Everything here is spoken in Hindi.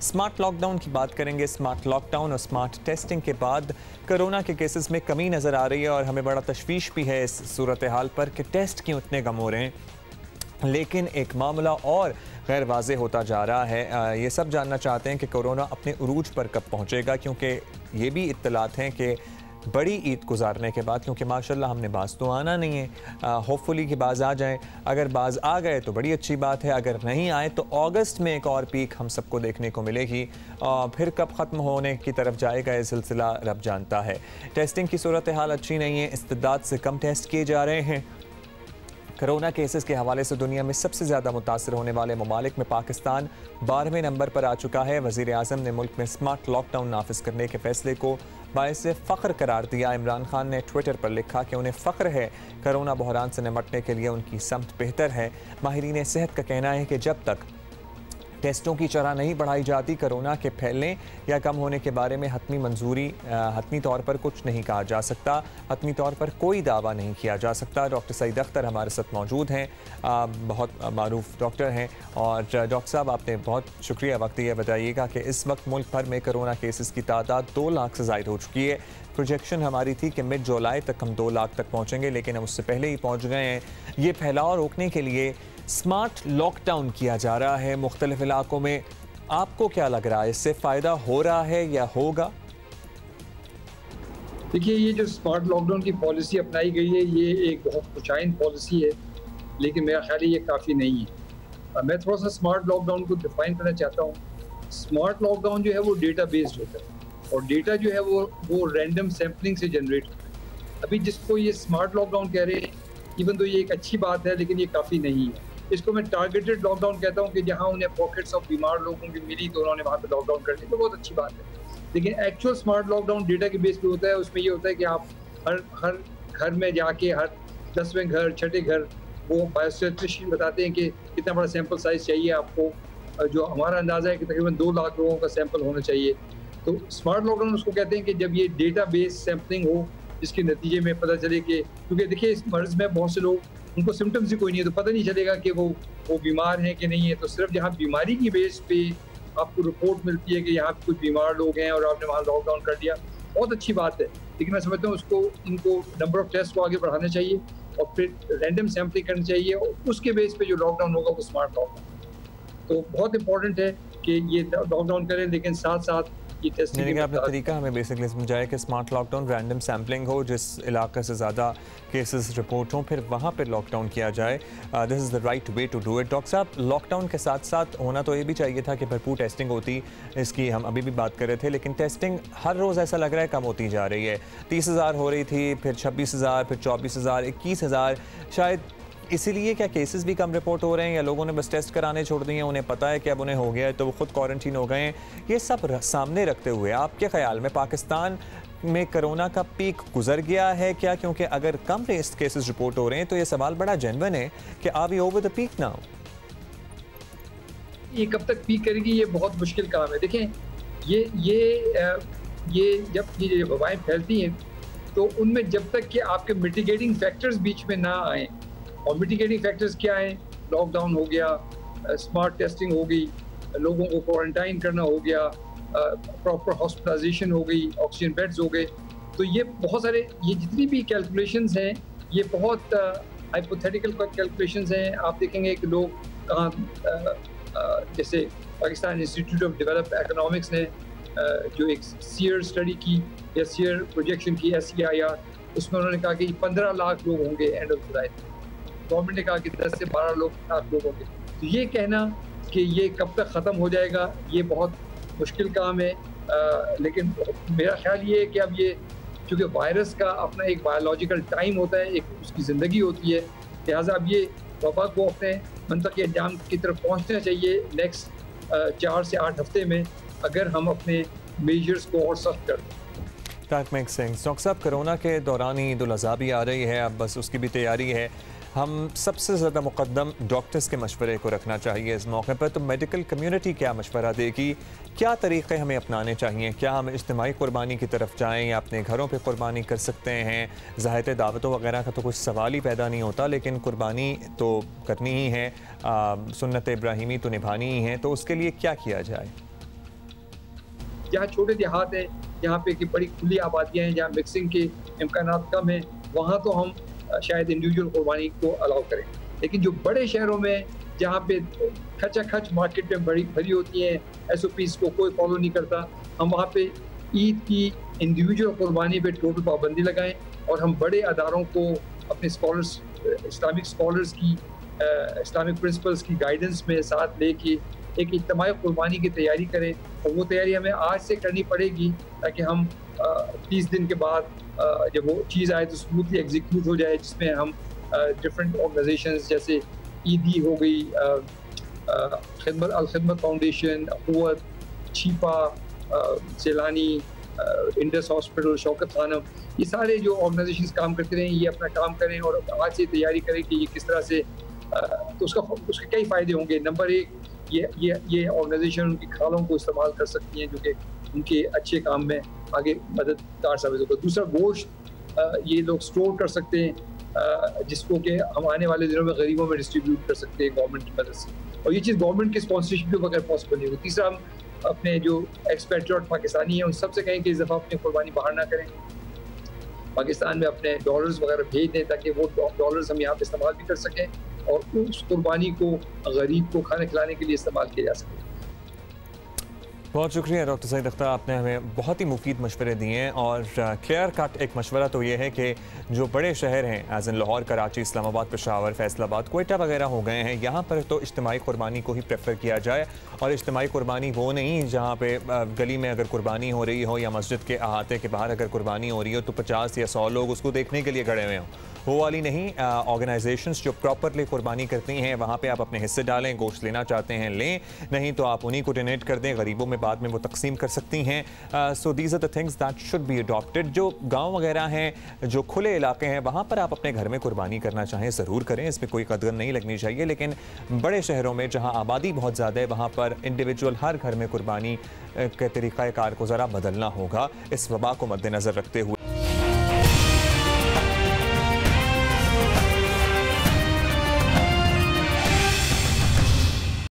स्मार्ट लॉकडाउन की बात करेंगे। स्मार्ट लॉकडाउन और स्मार्ट टेस्टिंग के बाद कोरोना के केसेस में कमी नज़र आ रही है और हमें बड़ा तशवीश भी है इस सूरत हाल पर कि टेस्ट क्यों इतने कम हो रहे हैं। लेकिन एक मामला और गैर वाज़ेह होता जा रहा है। ये सब जानना चाहते हैं कि कोरोना अपने उरूज पर कब पहुँचेगा, क्योंकि ये भी इत्तलात हैं कि बड़ी ईद गुजारने के बाद, क्योंकि माशाल्लाह हमने बाज़ तो आना नहीं है, होपफुली कि बाज़ आ जाएं। अगर बाज़ आ गए तो बड़ी अच्छी बात है, अगर नहीं आए तो अगस्त में एक और पीक हम सबको देखने को मिलेगी। फिर कब ख़त्म होने की तरफ जाएगा ये सिलसिला रब जानता है। टेस्टिंग की सूरत हाल अच्छी नहीं है, इस्तिदाद से कम टेस्ट किए जा रहे हैं। कोरोना केसेस के हवाले से दुनिया में सबसे ज़्यादा मुतासर होने वाले ममालिक में पाकिस्तान 12वें नंबर पर आ चुका है। वज़ीर आज़म ने मुल्क में स्मार्ट लॉकडाउन नाफिज करने के फैसले को बाइस फ़ख्र करार दिया। इमरान खान ने ट्विटर पर लिखा कि उन्हें फ़ख्र है कोरोना बहरान से निपटने के लिए उनकी समत बेहतर है। माहिरीन सेहत का कहना है कि जब तक टेस्टों की शरह नहीं बढ़ाई जाती, कोरोना के फैलने या कम होने के बारे में हतमी तौर पर कुछ नहीं कहा जा सकता। हतमी तौर पर कोई दावा नहीं किया जा सकता। डॉक्टर सईद अख्तर हमारे साथ मौजूद हैं, बहुत मारूफ डॉक्टर हैं। और डॉक्टर साहब, आपने बहुत शुक्रिया वक्त दिया। बताइएगा कि इस वक्त मुल्क भर में कोरोना केसेस की तादाद 2 लाख से ज़ायद हो चुकी है। प्रोजेक्शन हमारी थी कि मिड जुलाई तक हम 2 लाख तक पहुँचेंगे, लेकिन हम उससे पहले ही पहुँच गए हैं। ये फैलाव रोकने के लिए स्मार्ट लॉकडाउन किया जा रहा है मुख्तलिफ इलाकों में। आपको क्या लग रहा है, इससे फ़ायदा हो रहा है या होगा? देखिए, ये जो स्मार्ट लॉकडाउन की पॉलिसी अपनाई गई है, ये एक बहुत खुशाइन पॉलिसी है, लेकिन मेरा ख्याल है ये काफ़ी नहीं है। मैं थोड़ा सा स्मार्ट लॉकडाउन को डिफाइन करना चाहता हूँ। स्मार्ट लॉकडाउन जो है वो डेटा बेस्ड होता है और डेटा जो है वो रैंडम सैम्पलिंग से जनरेट होता है। अभी जिसको ये स्मार्ट लॉकडाउन कह रहे हैं, इवन तो ये एक अच्छी बात है, लेकिन ये काफ़ी नहीं है। इसको मैं टारगेटेड लॉकडाउन कहता हूँ कि जहाँ उन्हें पॉकेट्स ऑफ बीमार लोगों की मिली तो उन्होंने वहाँ पे लॉकडाउन कर दिया, तो बहुत अच्छी बात है। लेकिन एक्चुअल स्मार्ट लॉकडाउन डेटा के बेस पे होता है। उसमें ये होता है कि आप हर घर में जाके हर 10वें घर 6ठे घर वो बायोस्टैटिस्टिशियन बताते हैं कि कितना बड़ा सैंपल साइज चाहिए आपको। जो हमारा अंदाज़ा है कि तकरीबन 2 लाख लोगों का सैंपल होना चाहिए। तो स्मार्ट लॉकडाउन उसको कहते हैं कि जब ये डेटा बेस सैम्पलिंग हो, जिसके नतीजे में पता चले कि, क्योंकि देखिए इस मर्ज़ में बहुत से लोग उनको सिम्टम्स ही कोई नहीं है, तो पता नहीं चलेगा कि वो बीमार हैं कि नहीं है। तो सिर्फ जहाँ बीमारी की बेस पे आपको रिपोर्ट मिलती है कि यहाँ कुछ बीमार लोग हैं और आपने वहाँ लॉकडाउन कर दिया, बहुत अच्छी बात है। लेकिन मैं समझता हूँ इनको नंबर ऑफ टेस्ट को आगे बढ़ाना चाहिए और फिर रैंडम सैम्पलिंग करनी चाहिए और उसके बेस पे जो लॉकडाउन होगा वो स्मार्ट लॉकडाउन। तो बहुत इंपॉर्टेंट है कि ये लॉकडाउन करें, लेकिन साथ साथ आपने तरीका हमें बेसिकली समझाया कि स्मार्ट लॉकडाउन रैंडम सैम्पलिंग हो, जिस इलाके से ज़्यादा केसेस रिपोर्ट हों फिर वहाँ पर लॉकडाउन किया जाए। This is the right way to do it. Doctor साहब, लॉकडाउन के साथ साथ होना तो ये भी चाहिए था कि भरपूर टेस्टिंग होती, इसकी हम अभी भी बात कर रहे थे, लेकिन टेस्टिंग हर रोज़ ऐसा लग रहा है कम होती जा रही है। 30,000 हो रही थी, फिर 26,000, फिर 24,000, 21,000। शायद इसीलिए क्या केसेस भी कम रिपोर्ट हो रहे हैं या लोगों ने बस टेस्ट कराने छोड़ दिए हैं, उन्हें पता है कि अब उन्हें हो गया है तो वो खुद क्वारंटीन हो गए हैं। ये सब सामने रखते हुए आपके ख्याल में पाकिस्तान में कोरोना का पीक गुजर गया है क्या? क्योंकि अगर कम केसेस रिपोर्ट हो रहे हैं तो ये सवाल बड़ा जेन्युइन है कि are we over the peak now? ये कब तक पीक करेगी, ये बहुत मुश्किल काम है। देखें, ये जब ये वबाएं फैलती हैं तो उनमें जब तक कि आपके मिटिगेटिंग फैक्टर्स बीच में ना आए, और मिटिगेटिंग फैक्टर्स क्या हैं? लॉकडाउन हो गया, स्मार्ट टेस्टिंग हो गई, लोगों को क्वारंटाइन करना हो गया, प्रॉपर हॉस्पिटलाइजेशन हो गई, ऑक्सीजन बेड्स हो गए। तो ये बहुत सारे, ये जितनी भी कैलकुलेशंस हैं, ये बहुत हाइपोथेटिकल कैलकुलेशंस हैं। आप देखेंगे कि लोग कहाँ, जैसे Pakistan institute of developed economics ने जो एक सीयर स्टडी की या सीयर प्रोजेक्शन की SEIR, उसमें उन्होंने कहा कि 15 लाख लोग होंगे एंड ऑफ जुलाई। गवर्नमेंट ने कहा कि 10 से 12 लाख लोग होंगे। तो ये कहना कि ये कब तक ख़त्म हो जाएगा, ये बहुत मुश्किल काम है। लेकिन मेरा ख्याल ये है कि अब ये, चूँकि वायरस का अपना एक बायोलॉजिकल टाइम होता है, एक उसकी ज़िंदगी होती है, लिहाजा अब ये वबा को अपने मंतक़ी अंजाम की तरफ पहुँचना चाहिए नेक्स्ट 4 से 8 हफ्ते में, अगर हम अपने मेजर्स को और सख्त कर दें। That makes sense. डॉक्टर साहब, कोरोना के दौरान ही ईद उल अज़हा भी आ रही है, अब बस उसकी भी तैयारी है। हम सबसे ज़्यादा मुक़द्दम डॉक्टर्स के मशवरे को रखना चाहिए इस मौके पर, तो मेडिकल कम्युनिटी क्या मशवरा देगी? क्या तरीक़े हमें अपनाने चाहिए? क्या हम इज्तिमाई कुर्बानी की तरफ जाएँ या अपने घरों पर कुर्बानी कर सकते हैं? ज़ाहिर दावतों वगैरह का तो कुछ सवाल ही पैदा नहीं होता, लेकिन कुर्बानी तो करनी ही है, सुन्नत इब्राहीमी तो निभानी ही है, तो उसके लिए क्या किया जाए? जहाँ छोटे देहात हैं, जहाँ पे कि बड़ी खुली आबादियाँ हैं, जहाँ मिक्सिंग के इम्कानात कम हैं, वहाँ तो हम शायद इंडिविजुअल कुर्बानी को अलाउ करें। लेकिन जो बड़े शहरों में जहाँ पे खचाखच मार्केट में भरी होती हैं, SOPs को कोई फॉलो नहीं करता, हम वहाँ पे ईद की इंडिविजुअल कुर्बानी पे टोटल पाबंदी लगाएं और हम बड़े अदारों को अपने स्कॉलर्स, इस्लामिक स्कॉलर्स की, इस्लामिक प्रिंसिपल्स की गाइडेंस में साथ लेके एक इज्तिमाई कुर्बानी की तैयारी करें। और वो तैयारी हमें आज से करनी पड़ेगी ताकि हम 30 दिन के बाद जब वो चीज़ आए तो स्मूथली एग्जीक्यूट हो जाए, जिसमें हम डिफरेंट ऑर्गेनाइजेशंस जैसे ईदी हो गई, खिदमत foundation, अखुवत, Chhipa, सेलानी, Indus hospital, Shaukat Khanam, ये सारे जो ऑर्गेनाइजेशंस काम करते रहे, ये अपना काम करें और आज से तैयारी करें कि ये किस तरह से, तो उसके कई फ़ायदे होंगे। नंबर एक, ये ऑर्गेनाइजेशन उनकी खालों को इस्तेमाल कर सकती हैं, जो कि उनके अच्छे काम में आगे मददगार साबित होगा। दूसरा, गोश्त ये लोग स्टोर कर सकते हैं, जिसको कि हम आने वाले दिनों में गरीबों में डिस्ट्रीब्यूट कर सकते हैं गवर्नमेंट की मदद से, और ये चीज़ गवर्नमेंट की स्पॉन्सरशिप के बगैर पॉसिबल नहीं होगी। तीसरा, हम अपने जो एक्सपेट्रियट पाकिस्तानी हैं उन सबसे कहें कि इस दफ़ा अपनी कुर्बानी बाहर ना करें, पाकिस्तान में अपने डॉलर्स वगैरह भेज दें ताकि वो डॉलर्स हम यहाँ पे इस्तेमाल भी कर सकें और उस कुर्बानी को गरीब को खाना खिलाने के लिए इस्तेमाल किया जा सके। बहुत शुक्रिया डॉक्टर सईद अख्तर, आपने हमें बहुत ही मुफीद मशवरे दिए हैं। और क्लियर कट एक मशवरा तो ये है कि जो बड़े शहर हैं एज़ इन लाहौर, कराची, इस्लामाबाद, पेशावर, फैसलाबाद, कोयटा वगैरह हो गए हैं, यहाँ पर तो इज्तिमाई कुर्बानी को ही प्रेफर किया जाए। और इज्तिमाई कुर्बानी वो नहीं जहाँ पे गली में अगर कुर्बानी हो रही हो या मस्जिद के अहाते के बाहर अगर कुर्बानी हो रही हो तो 50 या 100 लोग उसको देखने के लिए खड़े हुए हों, वो वाली नहीं। ऑर्गेनाइजेशंस जो प्रॉपरली कुर्बानी करती हैं वहाँ पे आप अपने हिस्से डालें, गोश्त लेना चाहते हैं लें, नहीं तो आप उन्हीं को डोनेट कर दें, गरीबों में बाद में वो तकसीम कर सकती हैं। So these are the things that should be adopted. जो गांव वगैरह हैं, जो खुले इलाके हैं, वहाँ पर आप अपने घर में कुर्बानी करना चाहें ज़रूर करें, इसमें कोई कदर नहीं लगनी चाहिए। लेकिन बड़े शहरों में जहाँ आबादी बहुत ज़्यादा है वहाँ पर इंडिविजुअल हर घर में कुर्बानी के तरीक़ाकार को ज़रा बदलना होगा इस वबा को मद्देनज़र रखते हुए।